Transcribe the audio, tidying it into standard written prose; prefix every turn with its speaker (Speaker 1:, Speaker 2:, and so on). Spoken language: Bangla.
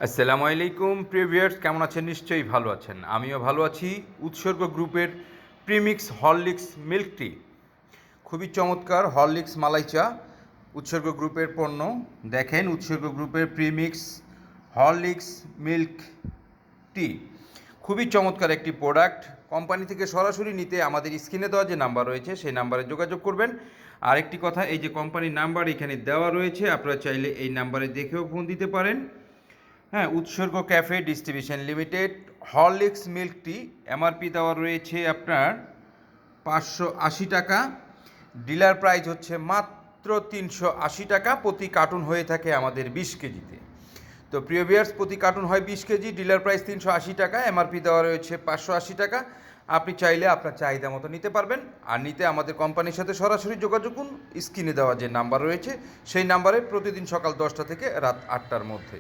Speaker 1: আসসালামু আলাইকুম প্রিয় ভিউয়ার্স, কেমন আছেন? নিশ্চয়ই ভালো আছেন। আমিও ভালো আছি। উৎসর্গ গ্রুপের প্রিমিক্স হরলিক্স মিল্ক টি, খুবই চমৎকার হরলিক্স মালাই চা উৎসর্গ গ্রুপের পণ্য। দেখেন, উৎসর্গ গ্রুপের প্রিমিক্স হরলিক্স মিল্ক টি খুবই চমৎকার একটি প্রোডাক্ট। কোম্পানি থেকে সরাসরি নিতে আমাদের স্ক্রিনে দেওয়া যে নাম্বার রয়েছে সেই নাম্বারে যোগাযোগ করবেন। আরেকটি কথা, এই যে কোম্পানির নাম্বার এখানে দেওয়া রয়েছে, আপনারা চাইলে এই নাম্বারে দেখেও ফোন দিতে পারেন। হ্যাঁ, উৎসর্গ cafe distribution limited Horlicks milk tea MRP দেওয়া রয়েছে আপনার 580 টাকা। ডিলার প্রাইস হচ্ছে মাত্র 380 টাকা। প্রতি কার্টুন হয়ে থাকে আমাদের 20 কেজিতে। তো প্রিয় ভিউয়ার্স, প্রতি কার্টুন হয় 20 কেজি, ডিলার প্রাইস 380 টাকা, এমআরপি দেওয়া রয়েছে 580 টাকা। আপনি চাইলে আপনার চাহিদা মতো নিতে পারবেন। আর নিতে আমাদের কোম্পানির সাথে সরাসরি যোগাযোগ করুন। স্ক্রিনে দেওয়া যে নাম্বার রয়েছে সেই নাম্বারে প্রতিদিন সকাল 10টা থেকে রাত 8টার মধ্যে।